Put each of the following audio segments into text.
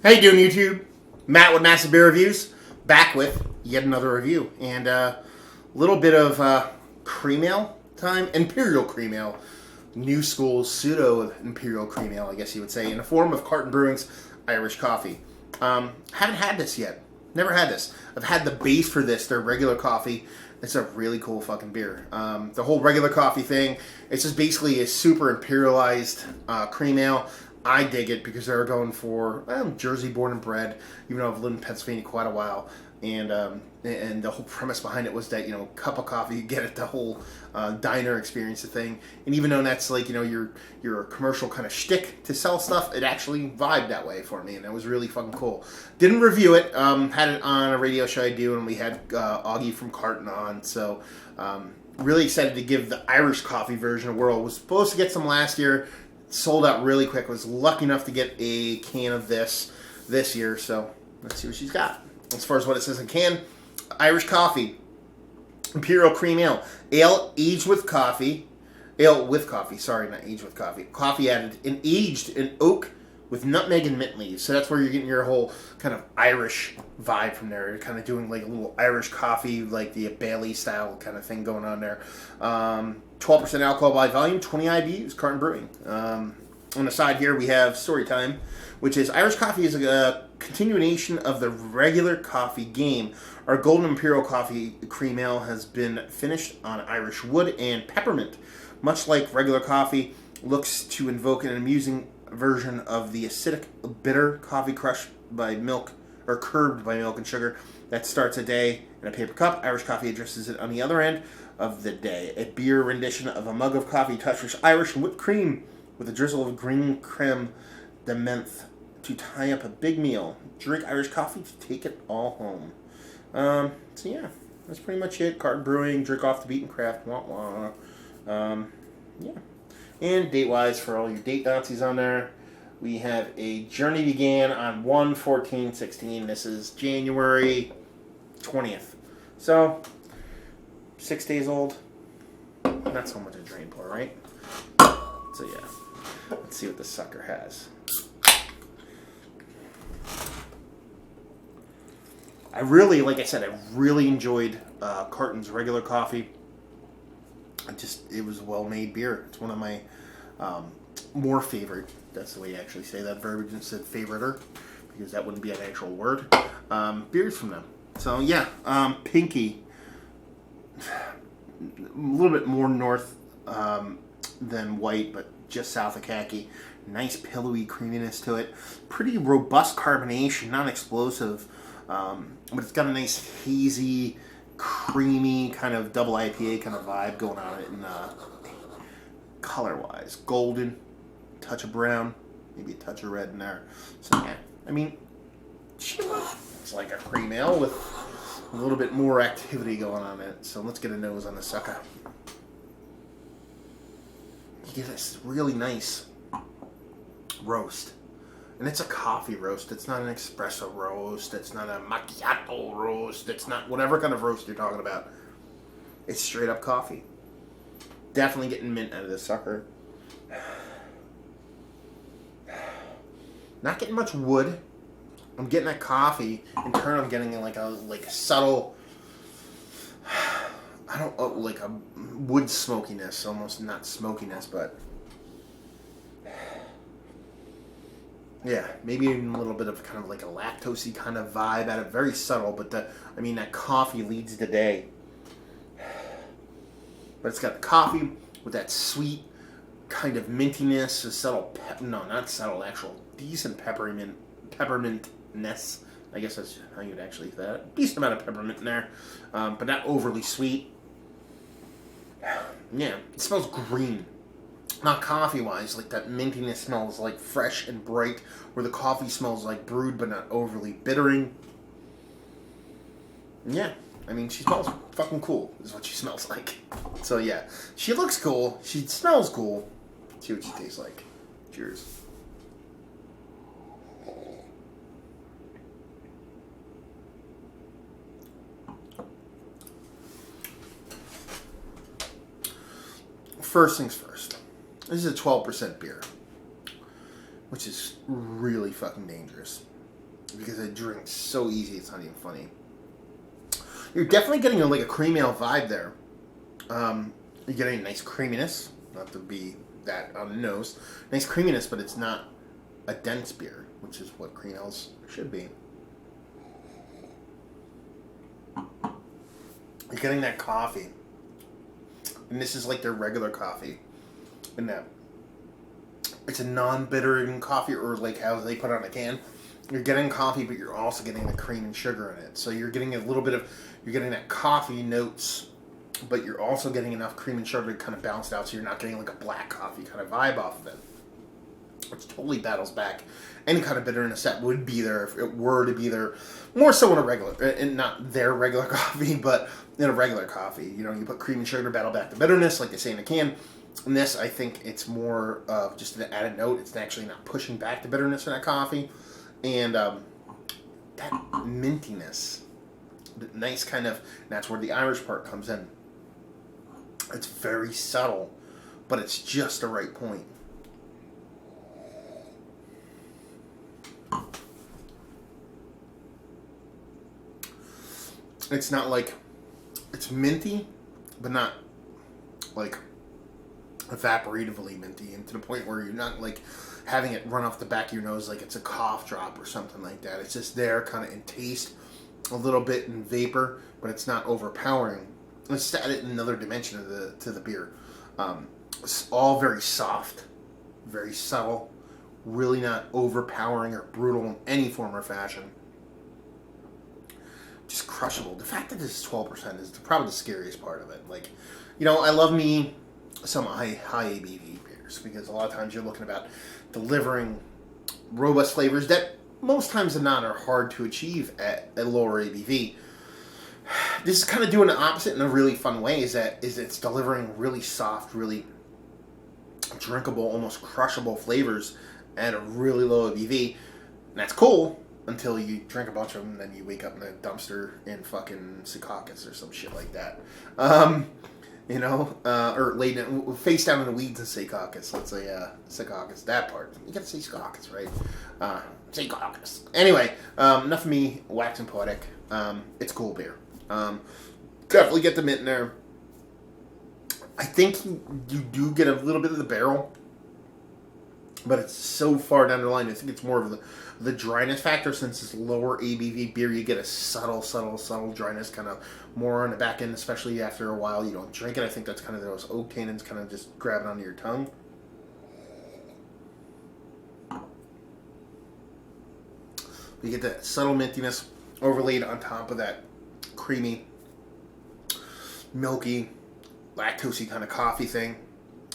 How you doing, YouTube? Matt with Massive Beer Reviews, back with yet another review. And a little bit of cream ale time. Imperial cream ale. New school pseudo-imperial cream ale, I guess you would say, in the form of Carton Brewing's Irish coffee. Haven't had this yet. Never had this. I've had the base for this, their regular coffee. It's a really cool fucking beer. The whole regular coffee thing, it's just basically a super imperialized cream ale. I dig it because they're going for Jersey born and bred, even though I've lived in Pennsylvania quite a while. And the whole premise behind it was that, cup of coffee, you get it, the whole diner experience thing. And even though that's like, your commercial kind of shtick to sell stuff, it actually vibed that way for me. And that was really fucking cool. Didn't review it. Had it on a radio show I do, and we had Augie from Carton on. So really excited to give the Irish coffee version a whirl. Was supposed to get some last year. Sold out really quick. Was lucky enough to get a can of this year. So let's see what she's got. As far as what it says in can, Irish coffee, Imperial cream ale, ale aged with coffee, sorry, not aged with coffee, coffee added and aged in oak with nutmeg and mint leaves. So that's where you're getting your whole kind of Irish vibe from there. You're kind of doing like a little Irish coffee, like the Bailey style kind of thing going on there. 12% alcohol by volume, 20 IBUs, Carton Brewing. On the side here, we have story time, which is Irish coffee is a continuation of the regular coffee game. Our Golden Imperial Coffee Cream Ale has been finished on Irish wood and peppermint. Much like regular coffee, looks to invoke an amusing version of the acidic, bitter coffee crushed by milk, or curbed by milk and sugar, that starts a day in a paper cup. Irish coffee addresses it on the other end of the day. A beer rendition of a mug of coffee touched with Irish and whipped cream with a drizzle of green creme de menthe to tie up a big meal. Drink Irish coffee to take it all home. So yeah, that's pretty much it. Carton Brewing, drink off the beaten craft. Wah, wah. Yeah. And date-wise, for all your date Nazis on there, we have a journey began on 1/14/16. This is January 20th. So, 6 days old. Not so much a drain pour, right? So yeah, let's see what this sucker has. Like I said, I really enjoyed Carton's regular coffee. It was a well-made beer. It's one of my more favorite. That's the way you actually say that verb. Instead of favoriter, because that wouldn't be an actual word. Beers from them. So yeah, Pinky. A little bit more north than white, but just south of khaki. Nice pillowy creaminess to it. Pretty robust carbonation, not explosive. But it's got a nice hazy, creamy kind of double IPA kind of vibe going on it. And color-wise, golden, touch of brown, maybe a touch of red in there. So yeah, I mean, it's like a cream ale with a little bit more activity going on in it. So let's get a nose on the sucker. You get this really nice roast. And it's a coffee roast. It's not an espresso roast. It's not a macchiato roast. It's not whatever kind of roast you're talking about. It's straight up coffee. Definitely getting mint out of this sucker. Not getting much wood. I'm getting that coffee. In turn, I'm getting like a subtle, like a wood smokiness. Almost not smokiness, but yeah, maybe even a little bit of kind of like a lactosey kind of vibe at it. Very subtle, but that coffee leads the day. But it's got the coffee with that sweet kind of mintiness, a subtle not subtle, actual decent peppermintness. I guess that's how you'd actually say that. Decent amount of peppermint in there, but not overly sweet. Yeah, it smells green. Not coffee-wise, like that mintiness smells like fresh and bright, where the coffee smells like brewed but not overly bittering. Yeah, I mean, she smells fucking cool, is what she smells like. So yeah, she looks cool, she smells cool. Let's see what she tastes like. Cheers. First things first. This is a 12% beer, which is really fucking dangerous. because it drinks so easy. It's not even funny. You're definitely getting like a cream ale vibe there. You're getting a nice creaminess, not to be that on the nose. Nice creaminess, but it's not a dense beer, which is what cream ales should be. You're getting that coffee, and this is like their regular coffee, and that it's a non-bitter coffee, or like how they put it on a can. You're getting coffee, but you're also getting the cream and sugar in it. So you're getting a little bit of, you're getting that coffee notes, but you're also getting enough cream and sugar to kind of balance it out, so you're not getting like a black coffee kind of vibe off of it. Which totally battles back any kind of bitterness that would be there if it were to be there. More so in a regular, and not their regular coffee, but in a regular coffee. You know, you put cream and sugar to battle back the bitterness, like they say in a can. In this, I think it's more of just an added note. It's actually not pushing back the bitterness in that coffee. And that mintiness, the nice kind of, that's where the Irish part comes in. It's very subtle, but it's just the right point. It's not like, it's minty, but not like evaporatively minty, and to the point where you're not like having it run off the back of your nose like it's a cough drop or something like that. It's just there kind of in taste, a little bit in vapor, but it's not overpowering. It's added another dimension to the beer. It's all very soft, very subtle, really not overpowering or brutal in any form or fashion. Just crushable. The fact that this is 12% is probably the scariest part of it. Like, you know, I love me some high ABV beers, because a lot of times you're looking about delivering robust flavors that most times than not are hard to achieve at a lower ABV. This is kind of doing the opposite in a really fun way. Is it's delivering really soft, really drinkable, almost crushable flavors at a really low ABV. And that's cool until you drink a bunch of them, and then you wake up in a dumpster in fucking Secaucus or some shit like that. You know, or laid in, face down in the weeds in Secaucus. Let's say Secaucus, that part. You gotta say Secaucus, right? Secaucus. Anyway, enough of me waxing poetic. It's cool beer. Definitely get the mint in there. I think you do get a little bit of the barrel, but it's so far down the line. I think it's more of the dryness factor. Since it's lower ABV beer, you get a subtle dryness, kind of more on the back end, especially after a while you don't drink it. I think that's kind of those oak tannins kind of just grabbing onto your tongue. You get that subtle mintiness overlaid on top of that creamy, milky, lactosey kind of coffee thing,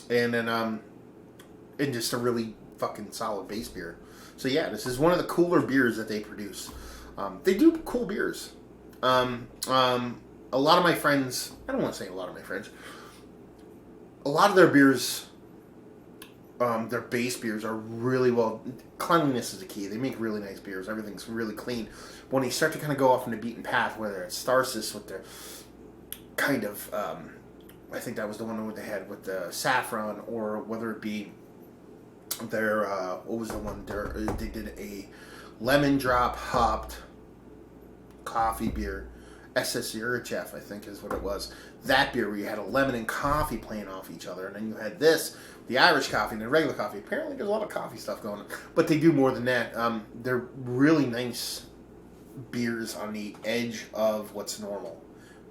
and then and just a really fucking solid base beer. So yeah, this is one of the cooler beers that they produce. They do cool beers. A lot of my friends, I don't want to say a lot of my friends, a lot of their beers, their base beers are really well, cleanliness is the key. They make really nice beers. Everything's really clean. When they start to kind of go off in the beaten path, whether it's Starsis with their kind of, I think that was the one that they had with the saffron, or whether it be their, what was the one, they did a lemon drop hopped coffee beer, SS Chef, I think is what it was. That beer where you had a lemon and coffee playing off each other, and then you had this, the Irish coffee and the regular coffee. Apparently there's a lot of coffee stuff going on, but they do more than that. They're really nice beers on the edge of what's normal,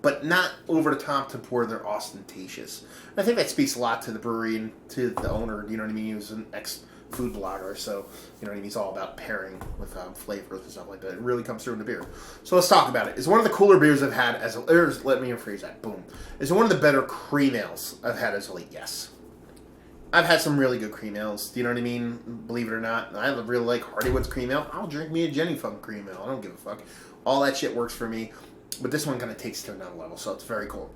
but not over the top to where they're ostentatious. And I think that speaks a lot to the brewery and to the owner. You know what I mean? He was an ex-food blogger, so you know what I mean. He's all about pairing with flavors and stuff like that. It really comes through in the beer. So let's talk about it. It's one of the cooler beers I've had as a. Let me rephrase that. Boom. It's one of the better cream ales I've had as of late. Yes. I've had some really good cream ales. Do you know what I mean? Believe it or not, I really like Hardywood's cream ale. I'll drink me a Jenny Funk cream ale. I don't give a fuck. All that shit works for me. But this one kind of takes it to another level, so it's very cool.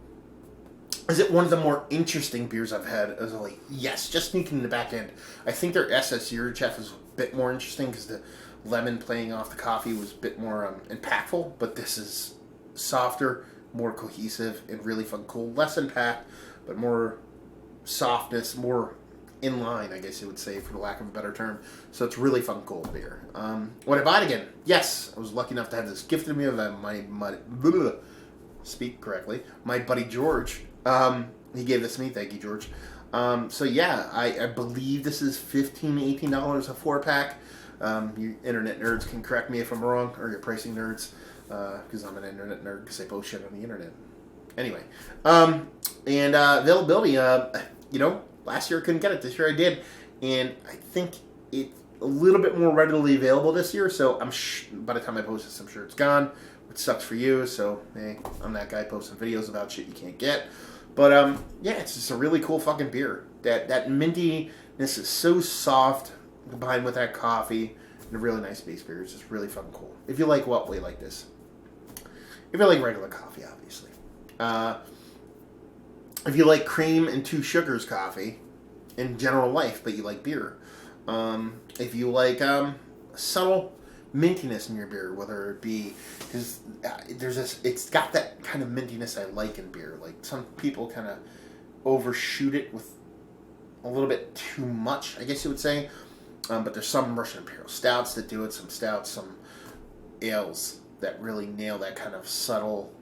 Is it one of the more interesting beers I've had as of late? Yes, just sneaking in the back end. I think their SS Chef is a bit more interesting because the lemon playing off the coffee was a bit more impactful, but this is softer, more cohesive, and really fun, cool. Less impact, but more softness, more in line, I guess you would say, for the lack of a better term. So it's really fun, cold beer. Would I buy it again? Yes. I was lucky enough to have this gifted to me by speak correctly, my buddy George. He gave this to me. Thank you, George. So yeah, I believe this is $15 to $18 a 4-pack. You internet nerds can correct me if I'm wrong, or your pricing nerds, because I'm an internet nerd because I post shit on the internet. Anyway, and availability, last year I couldn't get it. This year I did, and I think it's a little bit more readily available this year. So by the time I post this, I'm sure it's gone, which sucks for you. So hey, I'm that guy posting videos about shit you can't get. But yeah, it's just a really cool fucking beer. That mintiness is so soft, combined with that coffee, and a really nice base beer. It's just really fucking cool. If you like what way like this, if you like regular coffee, obviously. If you like cream and 2 sugars coffee in general life, but you like beer. If you like subtle mintiness in your beer, whether it be, because it's got that kind of mintiness I like in beer. Like some people kind of overshoot it with a little bit too much, I guess you would say. But there's some Russian Imperial stouts that do it, some stouts, some ales that really nail that kind of subtle,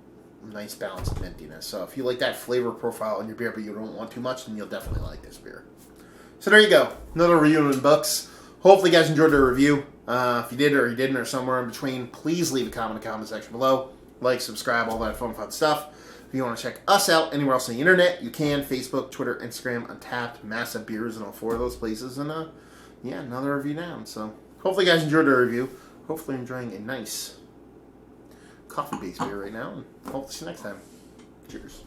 nice balance of mintiness. So if you like that flavor profile in your beer, but you don't want too much, then you'll definitely like this beer. So there you go. Another review in the books. Hopefully you guys enjoyed the review. If you did or you didn't or somewhere in between, please leave a comment in the comment section below. Like, subscribe, all that fun stuff. If you want to check us out anywhere else on the internet, you can. Facebook, Twitter, Instagram, Untapped, Massive Beers, and all 4 of those places. And yeah, another review down. So hopefully you guys enjoyed the review. Hopefully enjoying a nice coffee-based beer right now. And hope to see you next time. Cheers.